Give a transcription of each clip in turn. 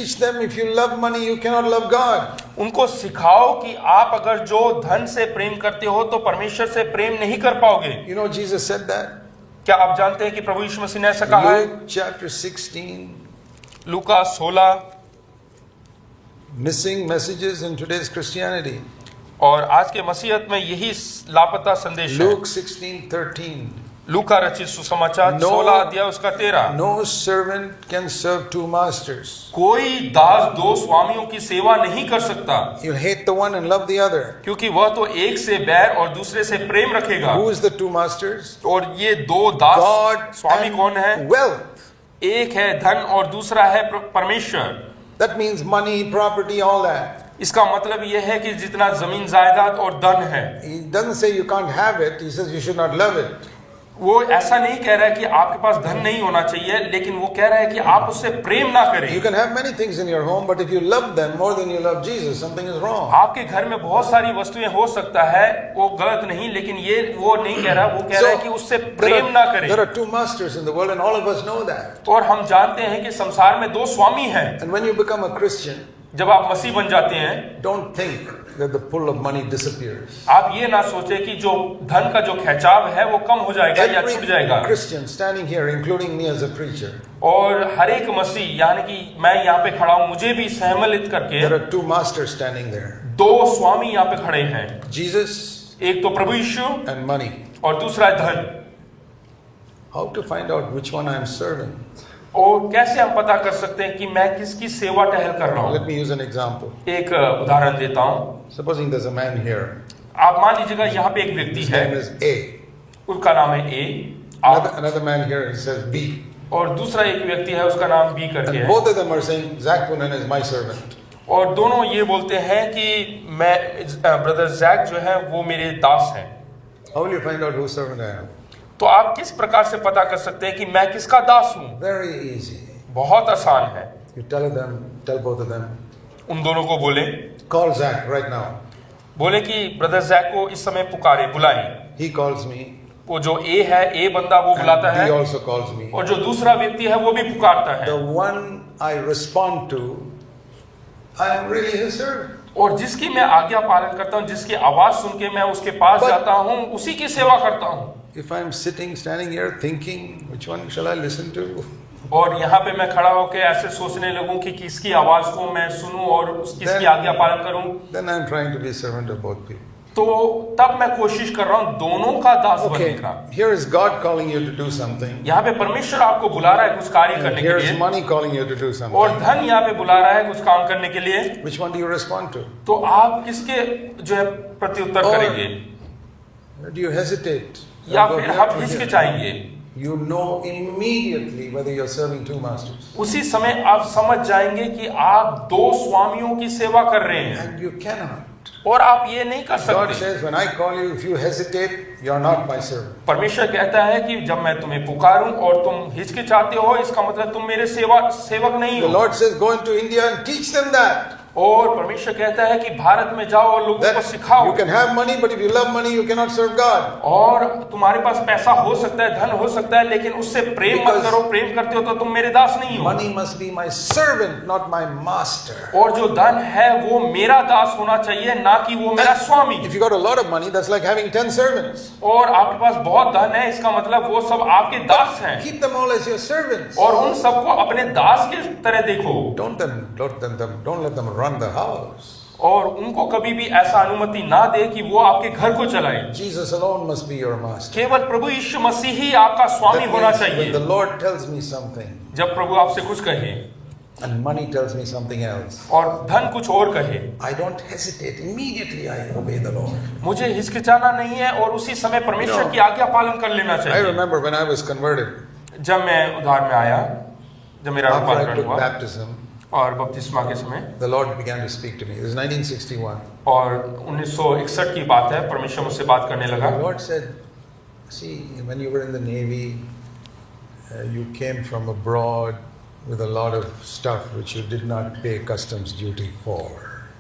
teach them if you love money, you cannot love God. उनको सिखाओ कि आप अगर जो धन से प्रेम करते हो तो परमेश्वर से प्रेम नहीं कर पाओगे। You know, Jesus said that. क्या आप जानते हैं कि प्रभु यीशु मसीह ने ऐसा कहा है? Luke chapter 16. Luka 16। Missing messages in today's Christianity. और आज के मसीहत में यही लापता संदेश है। Luke 16:13. लूका रचित सुसमाचार 16 अध्याय उसका 13। No servant can serve two masters. कोई दास दो स्वामियों की सेवा नहीं कर सकता। You hate the one and love the other. क्योंकि वह तो एक से बैर और दूसरे से प्रेम रखेगा। Who is the two masters? और ये दो दास God स्वामी कौन है? and wealth. एक है धन और दूसरा है परमेश्वर। That means money, property, all that. इसका मतलब यह है कि जितना जमीन जायदाद और धन है, He doesn't say you can't have it. He says you should not love it. वो ऐसा नहीं कह रहा है कि आपके पास धन नहीं होना चाहिए, लेकिन वो कह रहा है कि आप उससे प्रेम ना करें। You can have many things in your home, but if you love them more than you love Jesus, something is wrong. आपके घर में बहुत सारी वस्तुएं हो सकता है, वो गलत नहीं, लेकिन ये वो नहीं कह रहा, वो कह रहा है कि उससे प्रेम ना करें। There are two masters in the world, and all of us know that. और हम जानते हैं कि संसार में दो स्वामी हैं। And when you become a Christian, जब आप मसीह बन जाते हैं, don't think that the pull of money disappears. आप ये ना सोचे कि जो धन का जो खिंचाव है वो कम हो जाएगा या छूट जाएगा। Every Christian standing here, including me as a preacher, और हर एक मसीह, यानी कि मैं यहाँ पे खड़ा हूँ, मुझे भी सहमलित करके there are two masters standing there. दो स्वामी यहाँ पे खड़े हैं। Jesus एक तो प्रभु यीशु and money. और दूसरा धन। How to find out which one I am serving? और कैसे हम पता कर सकते हैं कि मैं किसकी सेवा टहल कर रहा Let हूँ? me use an example. एक उदाहरण देता हूँ। Supposing there's a man here. आप मान लीजिएगा यहाँ पे एक व्यक्ति His है, name is A. उसका नाम है ए। Another man here, he says B. और दूसरा एक व्यक्ति है, उसका नाम बी करके And है। both of them are saying, Zach Punan is my servant. और दोनों ये बोलते हैं कि मैं ब्रदर जैक जो है वो मेरे दास हैं। How will you find out whose servant I am? तो आप किस प्रकार से पता कर सकते हैं कि मैं किसका दास हूँ? Very easy. बहुत आसान है। You tell both of them, उन दोनों को बोले call Zach right now. बोले कि ब्रदर जैक को इस समय पुकारे, बुलाएं। He calls me. वो जो ए है, ए बंदा वो बुलाता And है, he also calls me. और जो दूसरा व्यक्ति है वो भी पुकारता है। The one I respond to, I am really his servant. और जिसकी मैं आज्ञा पालन करता हूँ, जिसकी आवाज सुन के मैं उसके पास जाता हूँ, उसी की सेवा करता हूँ। If I am standing here thinking, which one shall I listen to? और यहाँ पे मैं खड़ा होकर ऐसे सोचने लगूं कि किसकी आवाज को मैं सुनूं और किसकी आज्ञा पालन करूं, Then I am trying to be servant of both people. तो तब मैं कोशिश कर रहा हूं दोनों का दास बनने Okay, का। here is God calling you to do something. यहाँ पे परमेश्वर आपको बुला रहा है कुछ कार्य And करने here के is लिए, money calling you to do और something. धन यहाँ पे बुला रहा है कुछ काम करने के लिए। Which one do you respond to? तो आप किसके जो है प्रत्युत्तर करेंगे, Do you hesitate? या Go फिर here आप or here? हिचकिचाएंगे? You know immediately whether you're serving two masters. उसी समय आप समझ जाएंगे कि आप दो स्वामियों की सेवा कर रहे हैं, And you cannot. और आप ये नहीं कर God सकते। says, when I call you, if you hesitate, you're not my servant. परमेश्वर कहता है कि जब मैं तुम्हें पुकारूं और तुम हिचकिचाते हो, इसका मतलब तुम मेरे सेवक नहीं The हो। Lord says, go into India and teach them that. और परमेश्वर कहता है कि भारत में जाओ और लोगों को That सिखाओ। you can have money, but if you love money, you cannot serve God. और तुम्हारे पास पैसा हो सकता है, धन हो सकता है, लेकिन उससे प्रेम मत करो। प्रेम करते हो तो तुम मेरे दास नहीं हो। Money must be my servant, not my master. और जो धन है वो मेरा दास होना चाहिए, ना कि वो मेरा स्वामी। If you got a lot of money, that's like having 10 servants. और आपके पास बहुत धन है, इसका मतलब वो सब आपके दास हैं, Keep them all as your servants. और उन सबको अपने दास के तरह देखो। Don't let them run the house. और उनको कभी भी ऐसा अनुमति ना दे कि वो आपके घर को चलाए। Jesus alone must be your master. केवल प्रभु यीशु मसीह ही आपका स्वामी That होना means when चाहिए। the Lord tells me something जब प्रभु आपसे कुछ कहे and money tells me something else, और धन कुछ और कहे, I don't hesitate. Immediately I obey the Lord. मुझे हिचकिचाना नहीं है और उसी समय परमेश्वर की आज्ञा पालन कर लेना I चाहिए। remember when I was converted, जब मैं उद्धार में आया, जब मेरा after I रूपांतरण took हुआ baptism, और बपतिस्मा के समय, the Lord began to speak to me. It was 1961. और 1961 की बात है, परमेश्वर मुझसे बात करने लगा। The Lord said, see, when you were in the Navy, you came from abroad with a lot of stuff which you did not pay customs duty for.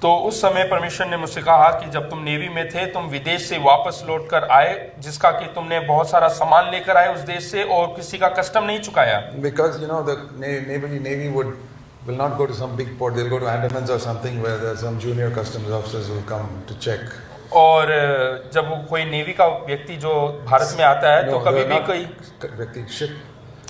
तो उस समय परमेश्वर ने मुझसे कहा कि जब तुम नेवी में थे, तुम विदेश से वापस लौट कर आए, जिसका कि तुमने बहुत सारा सामान लेकर आए उस देश से और किसी का कस्टम नहीं चुकाया। Because, you know, the Navy would will not go to some big port. They'll go to Andamans or something where there are some junior customs officers will come to check. और जब वो कोई navy का व्यक्ति जो भारत में आता है तो कभी भी कोई व्यक्ति ship.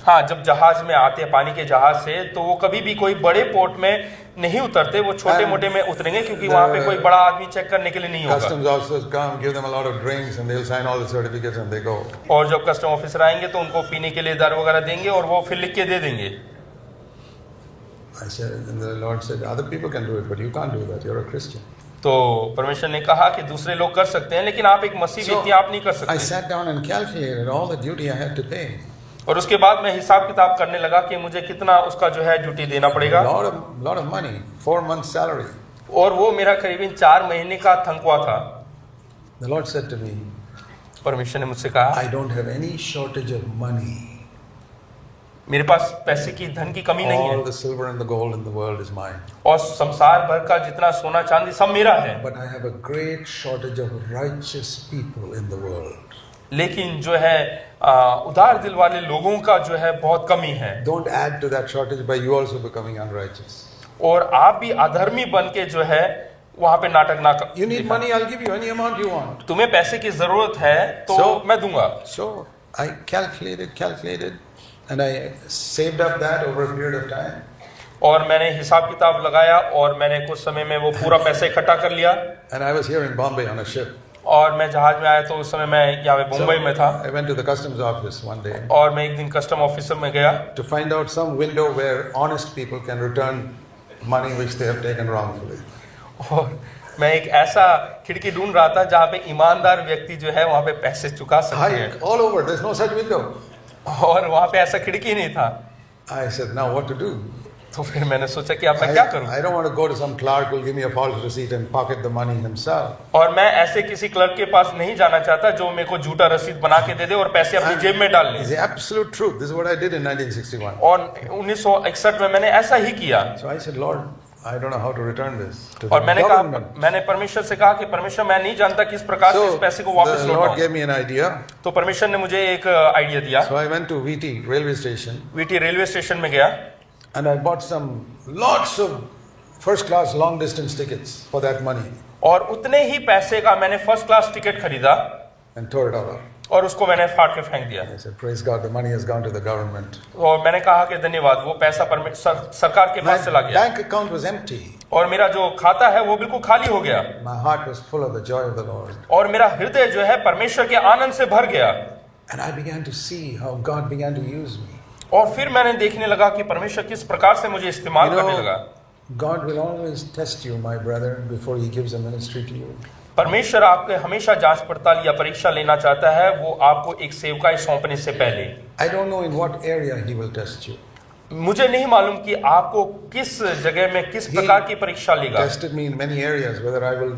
हाँ, जब जहाज में आते हैं पानी के जहाज से तो वो कभी भी कोई बड़े पोर्ट में नहीं उतरते, वो छोटे मोटे में उतरेंगे क्योंकि वहाँ पे कोई बड़ा आदमी चेक करने के लिए नहीं होगा। Customs officers come, give them a lot of drinks, and they'll sign all the certificates and they go. और जब कस्टम ऑफिसर आएंगे तो उनको पीने के लिए दारू वगैरह देंगे और वो फिर लिख के दे देंगे। I said, and the Lord said, other people can do it, but you can't do that. You're a Christian. तो परमेश्वर ने कहा कि दूसरे लोग कर सकते हैं लेकिन आप एक मसीह व्यक्ति आप नहीं कर I सकते। sat down and calculated all the duty I had to pay. और उसके बाद मैं हिसाब किताब करने लगा कि मुझे कितना उसका जो है ड्यूटी देना पड़ेगा। Lot of money, 4 months salary. और वो मेरा करीबन 4 महीने का तनख्वाह था। The Lord said to me, परमेश्वर ने मुझसे कहा, I don't have any shortage of money. मेरे पास पैसे की धन की कमी नहीं All है the silver and the gold in the world is mine. और संसार भर का जितना सोना चांदी सब मेरा है, But I have a great shortage of righteous people in the world. लेकिन जो है उदार दिल वाले लोगों का जो है बहुत कमी है। Don't add to that shortage by you also becoming unrighteous. और आप भी अधर्मी बन के जो है वहां पे नाटक ना कर। You need money, I'll give you any amount you want. तुम्हें पैसे की जरूरत है तो मैं दूंगा। So I calculated, and I saved up that over a period of time. और मैंने हिसाब किताब लगाया और मैंने कुछ समय में वो पूरा पैसा इकट्ठा कर लिया। And I was here in Bombay on a ship. और मैं जहाज में आया तो उस समय मैं यहाँ पे मुंबई में था। I went to the customs office one day और मैं एक दिन कस्टम ऑफिसर में गया to find out some window where honest people can return money which they have taken wrongfully. और मैं एक ऐसा खिड़की ढूंढ रहा था जहाँ पे ईमानदार व्यक्ति जो है वहाँ पे पैसे चुका सकते हैं। All over, there's no such window. और वहाँ पे ऐसा खिड़की नहीं था। I said, now what to do? तो फिर मैंने सोचा कि अब मैं क्या करूं। I don't want to go to some clerk who will give me a false receipt and pocket the money himself. और मैं ऐसे किसी क्लर्क के पास नहीं जाना चाहता जो मेरे को झूठा रसीद बना के दे दे और पैसे अपनी जेब में डाल ले। It's the absolute truth. This is what I did in 1961. और 1961 में मैंने ऐसा ही किया। So I said, Lord, I don't know how to return this to the और मैंने government. कहा, मैंने परमेश्वर से कहा कि परमेश्वर मैं नहीं जानता किस प्रकार से इस पैसे को वापस the Lord लौटाऊं। gave me an idea. तो परमेश्वर ने मुझे एक आइडिया दिया। So I went to VT railway station. VT railway station में गया And I bought lots of first class long distance tickets for that money और उतने ही पैसे का मैंने फर्स्ट क्लास टिकट खरीदा and tore it all up. और उसको मैंने फाड़ के फेंक दिया। I said, praise God, the money has gone to the government. और मैंने कहा कि धन्यवाद, वो पैसा सरकार के पास चला My गया bank account was empty. और मेरा जो खाता है वो बिल्कुल खाली हो गया My heart was full of the joy of the Lord. और मेरा हृदय जो है परमेश्वर के आनंद से भर गया। And I began to see how God began to use me. और फिर मैंने देखने लगा कि परमेश्वर किस प्रकार से मुझे इस्तेमाल करने लगा। God will always test you, my brother, before He gives a ministry to you. परमेश्वर आपके हमेशा जांच पड़ताल या परीक्षा लेना चाहता है, वो आपको एक सेवकाई सौंपने से पहले। I don't know in what area He will test you. मुझे नहीं मालूम कि आपको किस जगह में किस प्रकार की परीक्षा लेगा। Tested me in many areas, whether I will,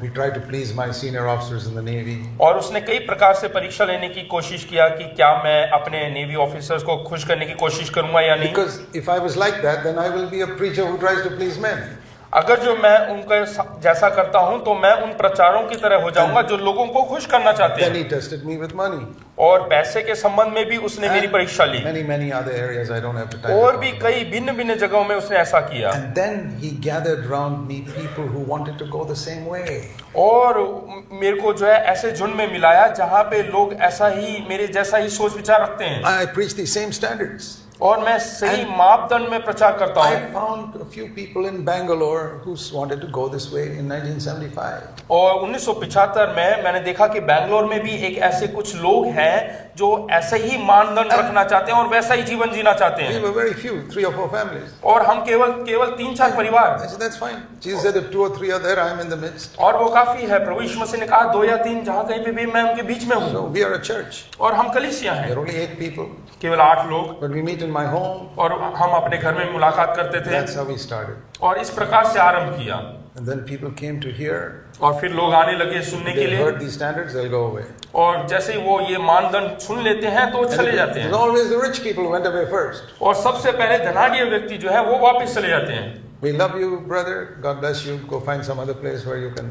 he tried to please my senior officers in the Navy. और उसने कई प्रकार से परीक्षा लेने की कोशिश किया कि क्या मैं अपने नेवी ऑफिसर्स को खुश करने की कोशिश करूंगा या नहीं। Because if I was like that, then I will be a preacher who tries to please men. अगर जो मैं उनका जैसा करता हूं तो मैं उन प्रचारों की तरह हो जाऊंगा जो लोगों को खुश करना चाहते Then हैं। He tested me with money. और पैसे के संबंध में भी उसने मेरी परीक्षा ली। Many other areas I don't have the time to और talk भी about. कई भिन्न जगहों में उसने ऐसा किया। And then He gathered round me people who wanted to go the same way. और मेरे को जो है ऐसे झुंड में मिलाया जहाँ पे लोग ऐसा ही मेरे जैसा ही सोच विचार रखते हैं I preach the same standards. और मैं सही मापदंड में प्रचार करता I हूँ। found a few people in Bangalore who wanted to go this way in 1975. और 1975 में मैंने देखा कि बैंगलोर में भी एक ऐसे कुछ लोग हैं जो ऐसे ही मानदंड रखना चाहते हैं और वैसा ही जीवन जीना चाहते We हैं। were very few, 3 or 4 families. और हम केवल 3-4 परिवार। I said, that's fine. Jesus said, if 2 or 3 are there, I am in the midst. और वो काफी है। प्रभु यीशु मसीह ने कहा 2 या 3 जहाँ कहीं पे भी मैं उनके बीच में हूँ। So we are a church. और हम कलीसिया There हैं, are only 8 people, केवल 8 लोग। but we meet in my home. और हम अपने घर में मुलाकात करते थे That's how we started. और इस प्रकार से आरंभ किया। And then people came to hear. और फिर लोग आने लगे सुनने के They लिए heard these standards, they'll go away. और जैसे ही वो ये मानदंड सुन लेते हैं तो चले जाते It's हैं। always the rich people who went away first. और सबसे पहले धनाढ्य व्यक्ति जो है वो वापस चले जाते हैं। We love you, brother. God bless you. Go find some other place where you can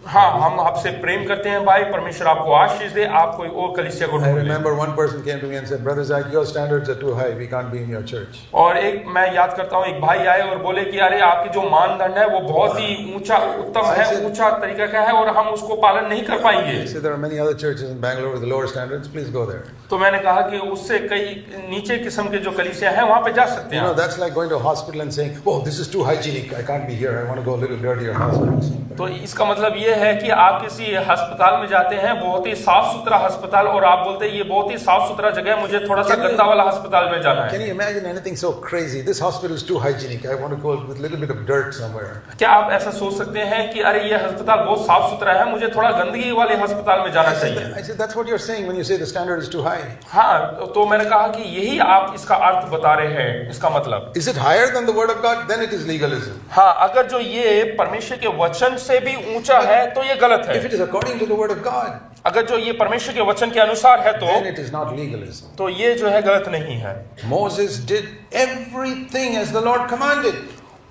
हाँ, हम आपसे प्रेम करते हैं भाई, परमेश्वर आपको आशीष दे, आप कोई और कलीसिया को I ढूंढ लें। remember one person came to me and said, Brother Zach, your standards are too high. We can't be in your church. और एक मैं याद करता हूँ, एक भाई आए और बोले कि अरे आपकी जो मानदंड है वो बहुत ही ऊंचा उत्तम है, ऊंचा तरीका का है और हम उसको पालन नहीं कर पाएंगे। He said, there are many other churches in Bangalore with lower standards. Please go there. तो मैंने कहा कि उससे कई नीचे किस्म के जो कलीसिया हैं वहां पे जा सकते You know, हैं। that's like going to a hospital and saying, oh, this is too hygienic. I can't be here. I want to go a little dirtier hospital. तो इसका मतलब ये है कि आप किसी अस्पताल में जाते हैं, बहुत ही साफ सुथरा अस्पताल, और आप बोलते हैं ये बहुत ही साफ सुथरा जगह है, मुझे थोड़ा सा गंदा वाला अस्पताल में जाना Can है। you imagine anything so crazy? This hospital is too hygienic. I want to go with a little bit of dirt somewhere. क्या आप ऐसा सोच सकते हैं कि अरे ये अस्पताल बहुत साफ सुथरा है, मुझे थोड़ा गंदगी वाले अस्पताल में जाना चाहिए? I said, that's what you're saying when you say the standard is too high. हाँ, तो मैंने कहा कि यही आप इसका अर्थ बता रहे हैं, इसका मतलब। Is it higher than the word of God? Then it is legalism. हाँ, अगर जो ये परमेश्वर के वचन से भी ऊंचा है तो ये गलत If है। it is according to the word of God, अगर जो ये परमेश्वर के वचन के अनुसार है then it is not legalism. तो ये जो है गलत नहीं है। Moses did everything as the Lord commanded.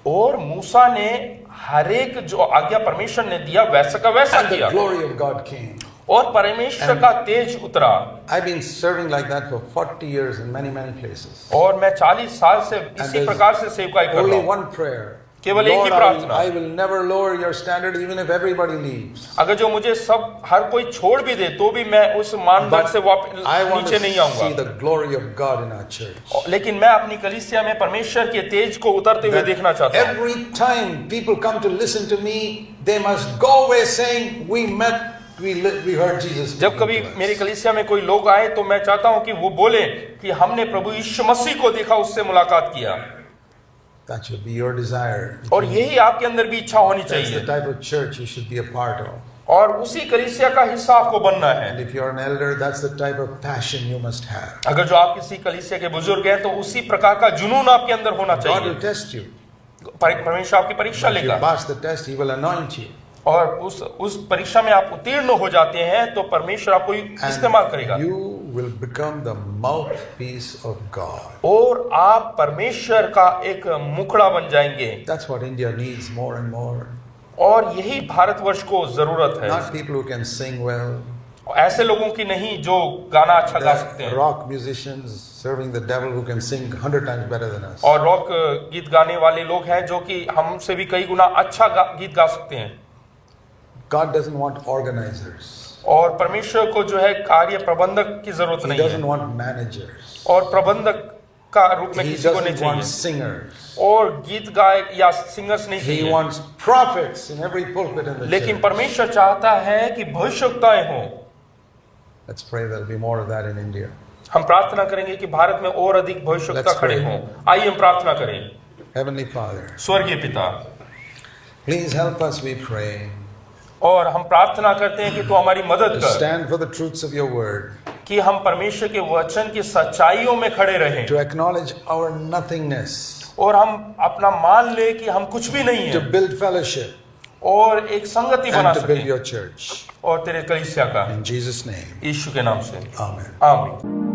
और मूसा ने हर एक जो आज्ञा परमेश्वर ने दिया वैसा का वैसा And the किया, glory of God came. और परमेश्वर का तेज उतरा। I've been serving like that for 40 years in many, many places. और मैं 40 साल से इसी there's प्रकार से सेवकाई कर रहा Only हूँ। one prayer. केवल एक ही Lord, प्रार्थना। I will never lower your standard even if everybody leaves. अगर जो मुझे सब हर कोई छोड़ भी दे तो भी मैं उस मानदंड से वापस I want नीचे to नहीं see आऊंगा। the glory of God in our church. लेकिन मैं अपनी कलीसिया में परमेश्वर के तेज को उतरते हुए देखना चाहता हूँ। Every time people come to listen to me, they must go away saying, we heard Jesus. जब कभी मेरी कलीसिया में कोई लोग आए तो मैं चाहता हूँ कि वो बोले कि हमने प्रभु यीशु मसीह को देखा, उससे मुलाकात किया। That should be your desire. और यही आपके अंदर भी इच्छा होनी That's the चाहिए, type of church you should be a part of. और उसी कलीसिया का हिस्सा आपको बनना है। And if you're an elder, that's the type of passion you must have. अगर जो आप किसी कलीसिया के बुजुर्ग हैं तो उसी प्रकार का जुनून आपके अंदर होना God चाहिए। will test you. परमेश्वर आपकी परीक्षा If you लेगा, pass the test, He will anoint you. और उस परीक्षा में आप उत्तीर्ण हो जाते हैं तो परमेश्वर आपको इस्तेमाल करेगा, And you will become the mouthpiece of God. और आप परमेश्वर का एक मुखड़ा बन जाएंगे। That's what India needs more and more. और यही भारतवर्ष को जरूरत है, Not people who can sing well. ऐसे लोगों की नहीं जो गाना अच्छा गा सकते The हैं, rock musicians serving the devil who can sing 100 times better than us. और रॉक गीत गाने वाले लोग हैं जो कि हमसे भी कई गुना अच्छा गीत गा सकते हैं। God doesn't want organizers. और परमेश्वर को जो है कार्य प्रबंधक की जरूरत He नहीं है, doesn't want managers. और प्रबंधक का रूप में He किसी को नहीं doesn't want चाहिए, singers. और गीत गायक या सिंगर्स नहीं He चाहिए। wants prophets in every pulpit in the लेकिन church. परमेश्वर चाहता है कि भविष्यवक्ताएं हों। Let's pray there'll be more of that in India. हम प्रार्थना करेंगे कि भारत में और अधिक भविष्यवक्ता Let's खड़े pray. हों। आइए हम प्रार्थना करें। Heavenly Father, स्वर्गीय पिता, please help us, we pray, और हम प्रार्थना करते हैं कि तू हमारी मदद to कर stand for the truths of your word, कि हम परमेश्वर के वचन की सच्चाइयों में खड़े रहें, to acknowledge our nothingness, और हम अपना मान ले कि हम कुछ भी नहीं to है, build fellowship, और एक संगति बना and to build सके, your church. और तेरे कलीसिया का In Jesus' name, यीशु के नाम से amen. आमीन।